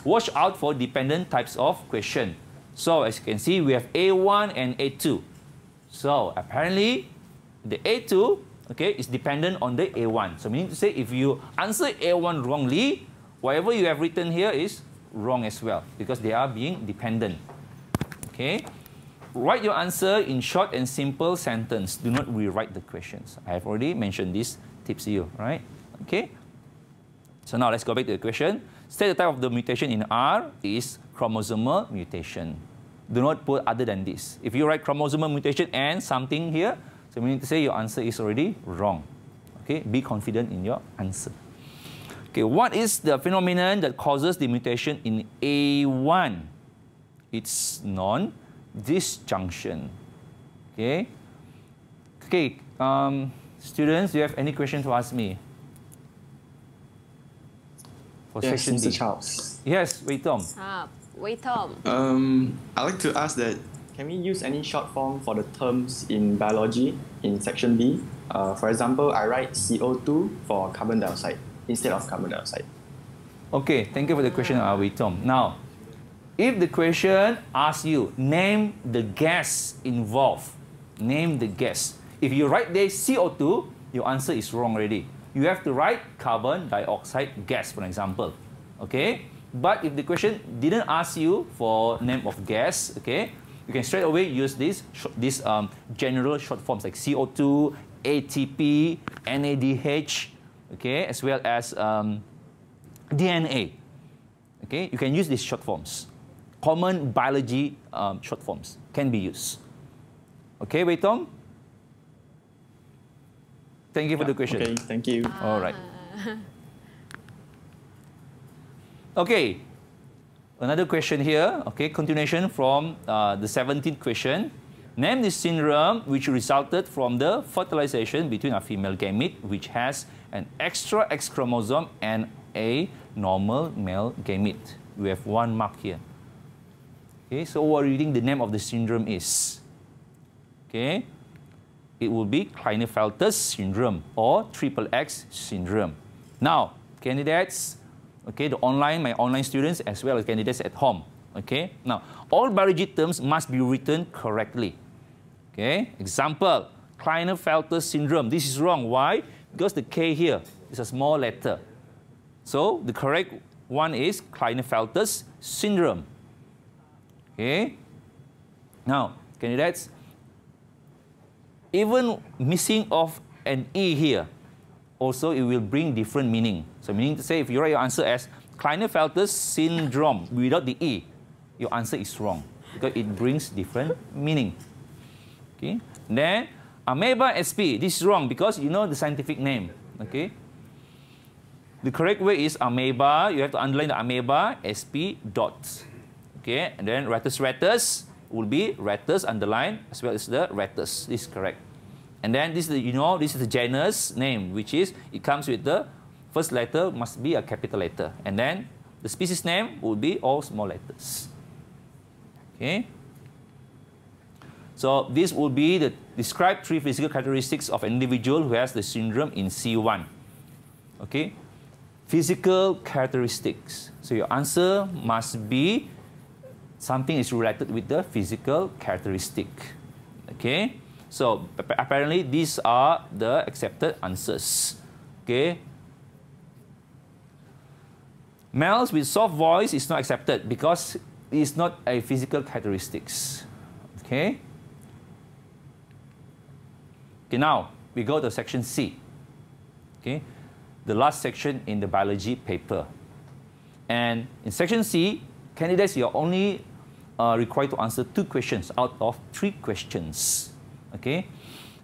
Watch out for dependent types of question. So, as you can see, we have A1 and A2. So, apparently, the A2, okay, is dependent on the A1. So, meaning to say, if you answer A1 wrongly, whatever you have written here is wrong as well, because they are being dependent. Okay? Write your answer in short and simple sentence. Do not rewrite the questions. I have already mentioned these tips to you, right? Okay? So now let's go back to the question. State the type of the mutation in R is chromosomal mutation. Do not put other than this. If you write chromosomal mutation and something here, so meaning to say your answer is already wrong. Okay? Be confident in your answer. Okay, what is the phenomenon that causes the mutation in A1? It's non-disjunction. Okay. Okay. Students, do you have any question to ask me? For yes, section Mr. D. Charles. Yes, wait, Tom. Wait, Tom. I'd like to ask that, can we use any short form for the terms in biology in section B? For example, I write CO2 for carbon dioxide instead of carbon dioxide. Okay, thank you for the question, wait, Tom. Now, if the question asks you, name the gas involved, name the gas. If you write there CO2, your answer is wrong already. You have to write carbon dioxide gas, for example. Okay? But if the question didn't ask you for name of gas, okay, you can straight away use these general short forms like CO2, ATP, NADH, okay, as well as DNA. Okay, you can use these short forms. Common biology short forms can be used. Okay, wait, Tom? Thank you for the question. Okay, thank you. All right. Okay, another question here. Okay, continuation from the 17th question. Name the syndrome which resulted from the fertilization between a female gamete which has an extra X chromosome and a normal male gamete. We have one mark here. Okay, so we're reading the name of the syndrome is. Okay, it will be Klinefelter syndrome or XXX syndrome. Now, candidates, okay, my online students as well as candidates at home. Okay, now all biology terms must be written correctly. Okay, example, Klinefelter syndrome. This is wrong. Why? Because the K here is a small letter. So the correct one is Klinefelter syndrome. Okay. Now, candidates, even missing of an E here, also it will bring different meaning. So meaning to say, if you write your answer as Klinefelter syndrome without the E, your answer is wrong because it brings different meaning. Okay. Then amoeba SP, this is wrong because you know the scientific name. Okay. The correct way is amoeba. You have to underline the amoeba SP dot. Okay, and then ratus will be ratus underline as well as the ratus. This is correct. And then this is the, this is the genus name, which is it comes with the first letter must be a capital letter, and then the species name will be all small letters. Okay. So this will be the describe 3 physical characteristics of an individual who has the syndrome in C1. Okay. Physical characteristics. So your answer must be something is related with the physical characteristic. Okay. So apparently these are the accepted answers. Okay. Males with soft voice is not accepted because it is not a physical characteristics. Okay. Okay, now we go to section C. Okay, the last section in the biology paper. And in section C, candidates, you're only required to answer 2 questions out of 3 questions. Okay?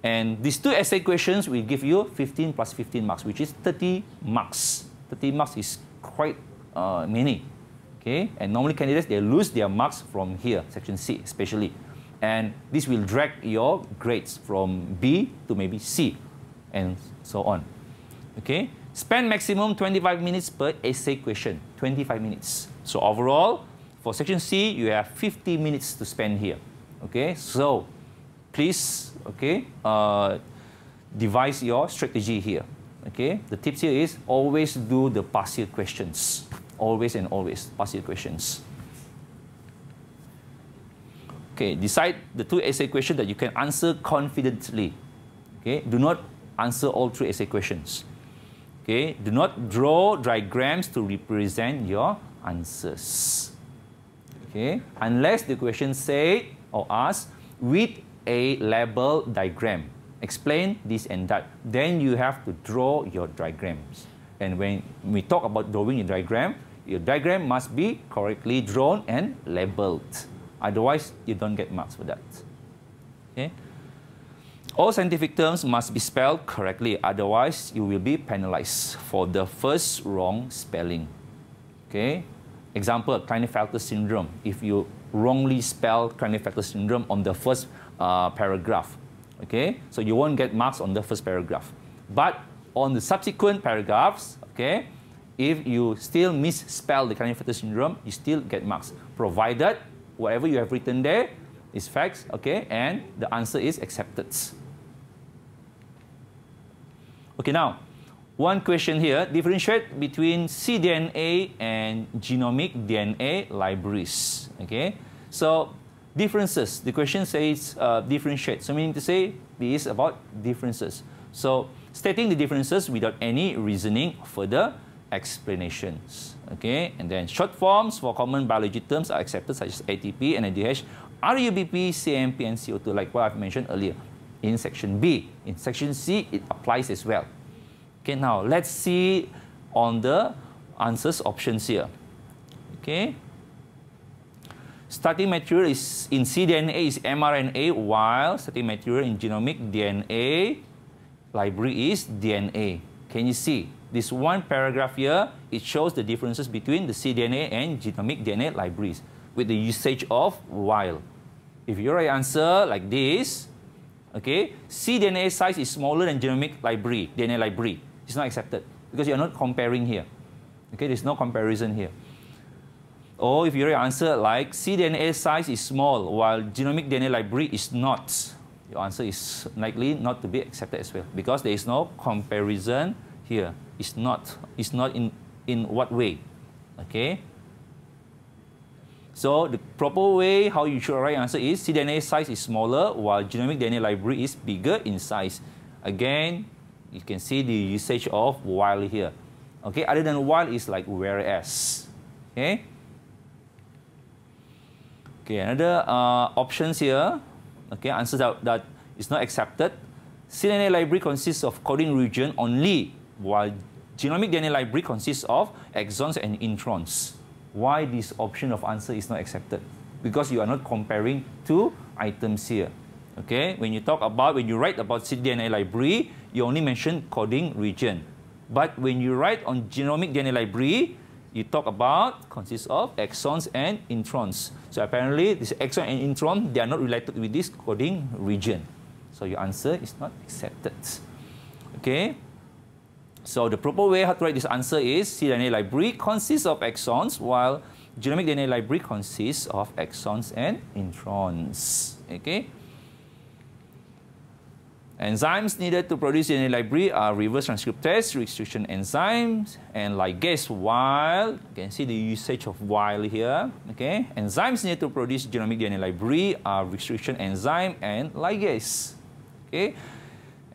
And these 2 essay questions will give you 15 plus 15 marks, which is 30 marks. 30 marks is quite many. Okay? And normally candidates, they lose their marks from here, section C especially. And this will drag your grades from B to maybe C, and so on. Okay? Spend maximum 25 minutes per essay question, 25 minutes. So overall, for section C, you have 50 minutes to spend here. Okay? So please, okay, devise your strategy here. Okay? The tips here is always do the past year questions. Always and always, past year questions. Okay, decide the 2 essay questions that you can answer confidently. Okay, do not answer all 3 essay questions. Okay, do not draw diagrams to represent your answers. Okay, unless the question say or ask with a label diagram, explain this and that, then you have to draw your diagrams. And when we talk about drawing your diagram must be correctly drawn and labeled. Otherwise, you don't get marks for that. Okay? All scientific terms must be spelled correctly. Otherwise, you will be penalized for the first wrong spelling. Okay? Example, Klinefelter syndrome. If you wrongly spell Klinefelter syndrome on the first paragraph, okay? So you won't get marks on the first paragraph. But on the subsequent paragraphs, okay, if you still misspell the Klinefelter syndrome, you still get marks, provided whatever you have written there is facts, okay, and the answer is accepted. Okay, now, one question here, differentiate between cDNA and genomic DNA libraries, okay? So, differences, the question says differentiate, so meaning to say this is about differences. So, stating the differences without any reasoning or further explanations. Okay, and then short forms for common biology terms are accepted, such as ATP, NADH, RUBP, CMP, and CO2, like what I've mentioned earlier in section B. In section C, it applies as well. Okay, now let's see on the answers options here. Okay, starting material is in cDNA is mRNA, while starting material in genomic DNA library is DNA. Can you see? This one paragraph here, it shows the differences between the cDNA and genomic DNA libraries with the usage of while. If you write answer like this, okay, cDNA size is smaller than genomic library, DNA library. It's not accepted because you're not comparing here. Okay, there's no comparison here. Or if you write answer like cDNA size is small while genomic DNA library is not, your answer is likely not to be accepted as well because there is no comparison here. It's not in what way, okay? So the proper way how you should write answer is cDNA size is smaller while genomic DNA library is bigger in size. Again, you can see the usage of while here. Okay, other than while is like whereas. Okay. Okay, another options here. Okay, answers that is not accepted. cDNA library consists of coding region only, while genomic DNA library consists of exons and introns. Why this option of answer is not accepted? Because you are not comparing 2 items here. Okay, when you write about cDNA library, you only mention coding region. But when you write on genomic DNA library, you talk about consists of exons and introns. So apparently, this exon and intron, they are not related with this coding region. So your answer is not accepted. Okay. So the proper way how to write this answer is cDNA library consists of exons, while genomic DNA library consists of exons and introns. Okay. Enzymes needed to produce DNA library are reverse transcriptase, restriction enzymes, and ligase. While you can see the usage of while here. Okay. Enzymes needed to produce genomic DNA library are restriction enzyme and ligase. Okay.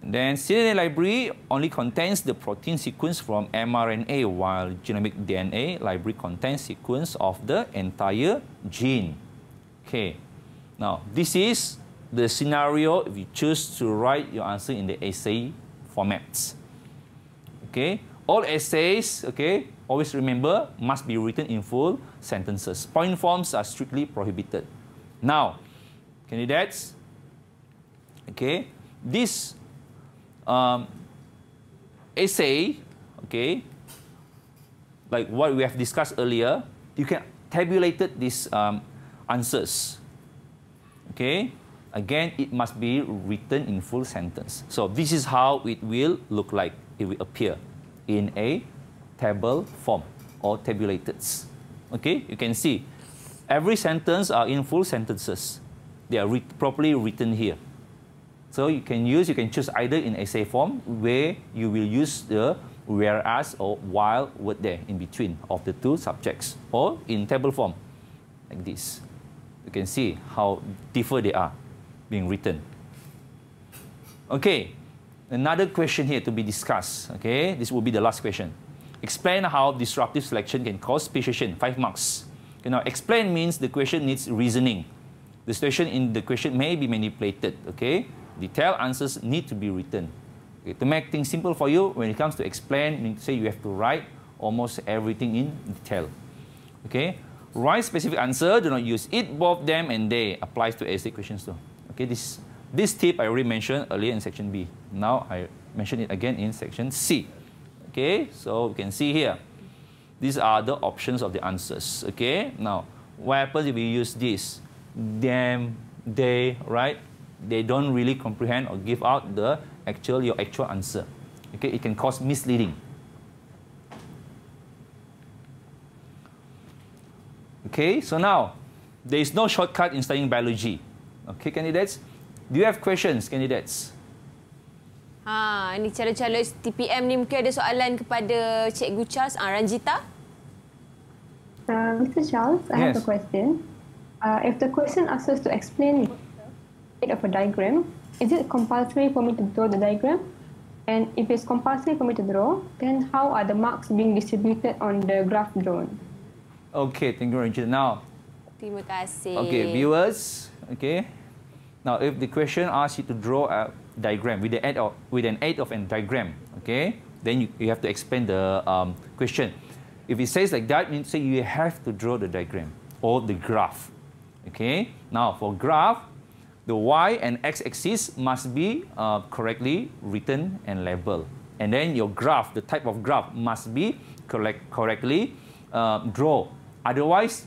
And then cDNA library only contains the protein sequence from mRNA, while genomic DNA library contains sequence of the entire gene. Okay. Now, this is the scenario if you choose to write your answer in the essay formats. Okay. All essays, okay, always remember, must be written in full sentences. Point forms are strictly prohibited. Now, candidates, okay, this essay, okay, like what we have discussed earlier, you can tabulate these answers. Okay, again, it must be written in full sentence. So this is how it will look like. It will appear in a table form or tabulated. Okay, you can see every sentence are in full sentences. They are properly written here. So you can choose either in essay form, where you will use the whereas or while word there in between of the two subjects, or in table form like this. You can see how different they are being written. Okay, another question here to be discussed. Okay, this will be the last question. Explain how disruptive selection can cause speciation, 5 marks. Okay, now, explain means the question needs reasoning. The situation in the question may be manipulated. Okay, detailed answers need to be written. Okay, to make things simple for you, when it comes to explain, say you have to write almost everything in detail. Okay, write specific answer. Do not use it, both them, and they. Applies to essay questions too. Okay, this tip I already mentioned earlier in section B. Now I mention it again in section C. Okay, so you can see here. These are the options of the answers. Okay, now what happens if we use this? Them, they, right? They don't really comprehend or give out your actual answer. Okay, it can cause misleading. Okay, so now there is no shortcut in studying biology. Okay, candidates, do you have questions, candidates? Ni calon-calon STPM ni mungkin ada soalan kepada Cikgu Charles. Ranjita? Mr. Charles, I have a question. If the question asks us to explain of a diagram, is it compulsory for me to draw the diagram? And if it's compulsory for me to draw, then how are the marks being distributed on the graph drawn? Okay, thank you, Ranjita. Now, terima kasih. Okay, viewers. Okay. Now, if the question asks you to draw a diagram with an aid of a diagram, okay, then you have to explain the question. If it says like that, means say you have to draw the diagram or the graph. Okay. Now, for graph, the y and x-axis must be correctly written and labeled, and then your graph, the type of graph, must be correctly drawn. Otherwise,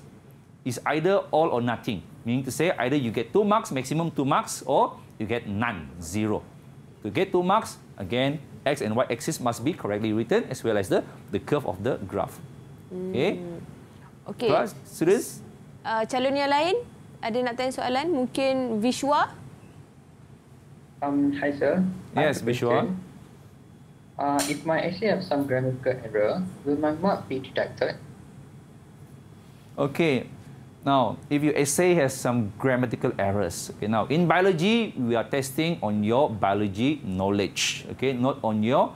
it's either all or nothing. Meaning to say, either you get 2 marks, maximum 2 marks, or you get none, 0. To get 2 marks, again, x and y axis must be correctly written, as well as the curve of the graph. Okay? Okay. Class, students? Calon yang lain, ada nak tanya soalan? Mungkin Vishwa? Hi, sir. Yes, Vishwa. If my essay have some grammatical error, will my mark be deducted? Okay. Now, if your essay has some grammatical errors, okay, now in biology, we are testing on your biology knowledge, okay, not on your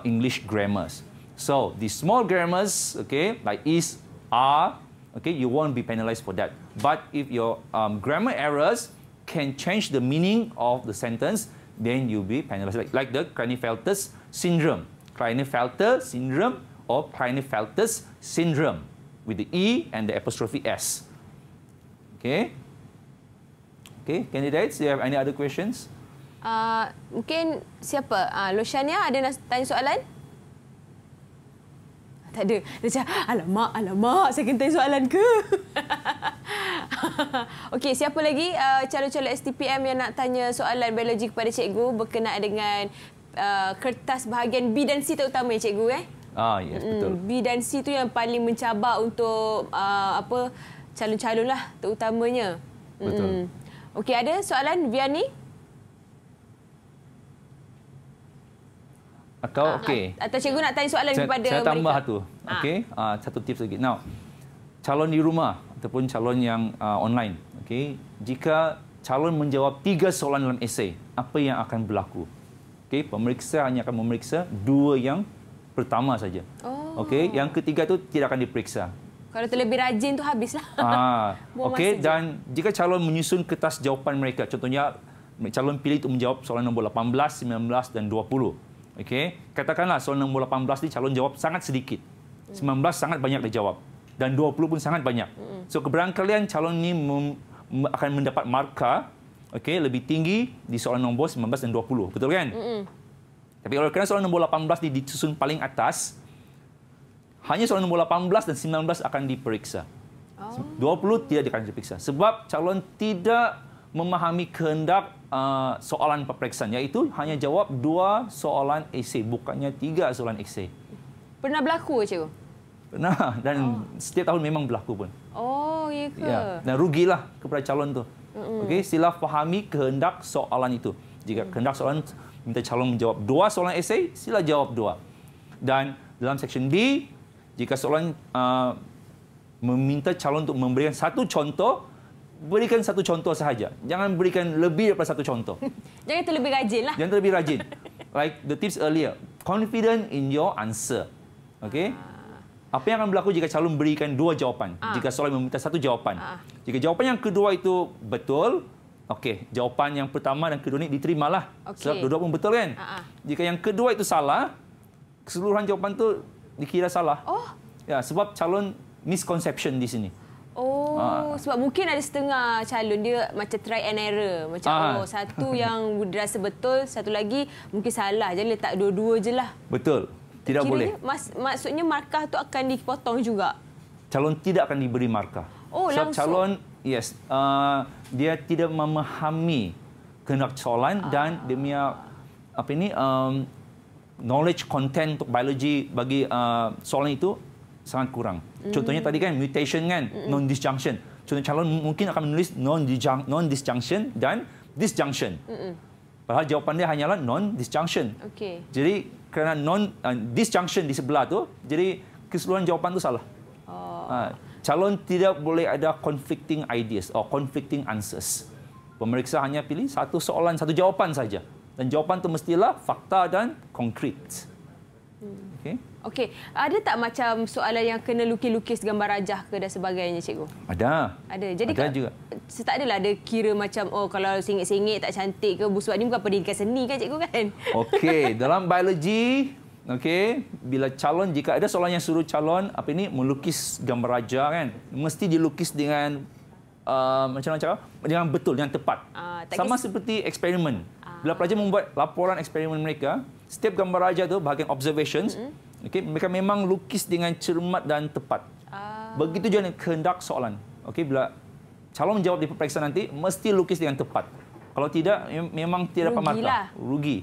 English grammars. So, the small grammars, okay, like is, are, okay, you won't be penalized for that. But if your grammar errors can change the meaning of the sentence, then you'll be penalized, like the Klinefelter syndrome. Klinefelter syndrome or Klinefelter syndrome with the E and the apostrophe S. Okay. Okay, candidates, do you have any other questions? Mungkin siapa? Loshania ada nak tanya soalan? Tak ada. Dia cakap, alamak, saya kena tanya soalan ke? Okey, siapa lagi calon-calon STPM yang nak tanya soalan biologi kepada cikgu berkenaan dengan kertas bahagian B dan C terutama cikgu Yes, betul. B dan C tu yang paling mencabar untuk calon-calon lah terutamanya. Betul. Okey, ada soalan Viani? Atau okey. Atau cikgu nak tanya soalan kepada saya tambah mereka? satu. Okey, satu tips lagi. Now, calon di rumah ataupun calon yang online, okey, jika calon menjawab 3 soalan dalam esei, apa yang akan berlaku? Okey, pemeriksa hanya akan memeriksa 2 yang pertama saja. Okey, yang ketiga tu tidak akan diperiksa. Kalau terlebih rajin tu habislah. Okey, dan jika calon menyusun kertas jawapan mereka, contohnya calon pilih untuk menjawab soalan nombor 18, 19 dan 20. Okey, katakanlah soalan nombor 18 ni calon jawab sangat sedikit. 19 sangat banyak dijawab. Dan 20 pun sangat banyak. So keberangkalian calon ini akan mendapat markah lebih tinggi di soalan nombor 19 dan 20. Betul kan? Tapi kalau kerana soalan nombor 18 disusun paling atas, hanya soalan nombor 18 dan 19 akan diperiksa. 20 tidak akan diperiksa. Sebab calon tidak memahami kehendak soalan peperiksaan, iaitu hanya jawab 2 soalan esei, bukannya 3 soalan esei. Pernah berlaku, Cikgu? Pernah, dan setiap tahun memang berlaku pun. Oh, ya ke? Ya, dan rugilah kepada calon tu. Sila fahami kehendak soalan itu. Jika kehendak soalan minta calon menjawab 2 soalan esei, sila jawab 2. Dan dalam section B, jika soalan meminta calon untuk memberikan 1 contoh, berikan 1 contoh sahaja. Jangan berikan lebih daripada 1 contoh. Jangan terlebih rajin lah. Jangan terlebih rajin. Like the tips earlier, confident in your answer. Apa yang akan berlaku jika calon berikan 2 jawapan? Jika soalan meminta 1 jawapan. Jika jawapan yang kedua itu betul, jawapan yang pertama dan kedua ini diterimalah. Sebab dua-dua pun betul kan? Jika yang kedua itu salah, keseluruhan jawapan itu dikira salah. Ya, sebab calon misconception di sini. Sebab mungkin ada setengah calon dia macam try and error. Macam satu yang dirasa betul, satu lagi mungkin salah. Jadi letak dua-dua je lah. Betul. Tidak boleh. Maksudnya markah tu akan dipotong juga? Calon tidak akan diberi markah. Sebab calon, dia tidak memahami kehendak soalan dan dia punya knowledge content untuk biologi bagi soalan itu sangat kurang. Contohnya tadi kan mutation kan, non-disjunction. Contoh calon mungkin akan menulis non-disjunction dan disjunction. Padahal jawapan dia hanyalah non-disjunction. Jadi kerana non-disjunction di sebelah tu, jadi keseluruhan jawapan tu salah. Calon tidak boleh ada conflicting ideas atau conflicting answers. Pemeriksa hanya pilih 1 soalan, 1 jawapan saja. Dan jawapan itu mestilah fakta dan konkret. Okey. Ada tak macam soalan yang kena lukis-lukis gambar rajah ke dan sebagainya, Cikgu? Ada. Jadi ada juga. Tak adalah ada kira macam kalau sengit-sengit tak cantik ke, sebab ni bukan pendidikan seni kan, Cikgu kan? Okey, dalam biologi, bila calon, jika ada soalan yang suruh calon melukis gambar rajah kan, mesti dilukis dengan macam mana cakap? Dengan betul, dengan tepat. Sama seperti eksperimen. Bila pelajar membuat laporan eksperimen mereka, setiap gambar rajah tu bahagian observations, mereka memang lukis dengan cermat dan tepat. Begitu juga dengan kehendak soalan. Bila calon menjawab di peperiksaan nanti, mesti lukis dengan tepat. Kalau tidak, memang tidak dapat markah. Rugi.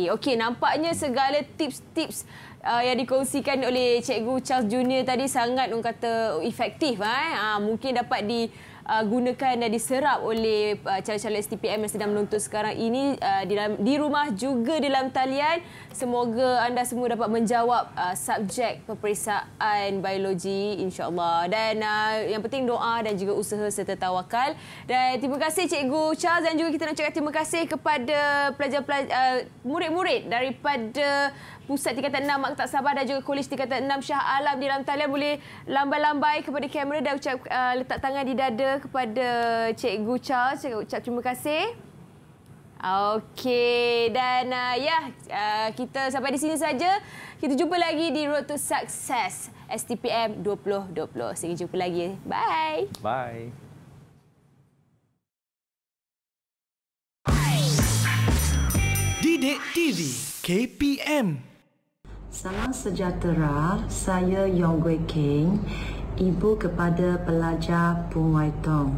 Okey, nampaknya segala tips-tips yang dikongsikan oleh Cikgu Charles Junior tadi sangat efektif. Mungkin dapat digunakan dan diserap oleh calon-calon STPM yang sedang menuntut sekarang ini di rumah juga dalam talian. Semoga anda semua dapat menjawab subjek peperiksaan biologi, insya-Allah. Dan yang penting doa dan juga usaha serta tawakal. Dan terima kasih Cikgu Charles, dan juga kita nak cakap terima kasih kepada murid-murid daripada Pusat Tingkatan 6 Maktab Sabah dan juga Kolej Tingkatan 6 Shah Alam di dalam talian. Boleh lambai-lambai kepada kamera dan letak tangan di dada kepada Cikgu Charles. Ucap terima kasih. Okey, dan kita sampai di sini saja. Kita jumpa lagi di Road to Success STPM 2020. Sampai jumpa lagi. Bye. Bye. DidikTV KPM. Salam sejahtera, saya Yong Gui King, ibu kepada pelajar Pung Wai Tong.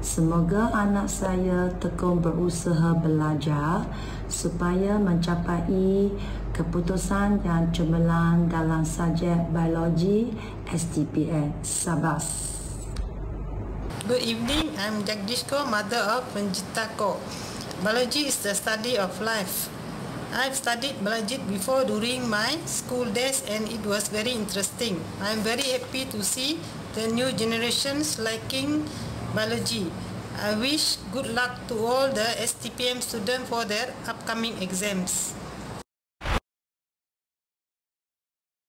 Semoga anak saya tekun berusaha belajar supaya mencapai keputusan yang cemerlang dalam subjek biologi STPM. Sabas. Good evening, I'm Jagdishko, mother of Penjitako. Biology is the study of life. I've studied biology before during my school days and it was very interesting. I'm very happy to see the new generations liking biology. I wish good luck to all the STPM students for their upcoming exams.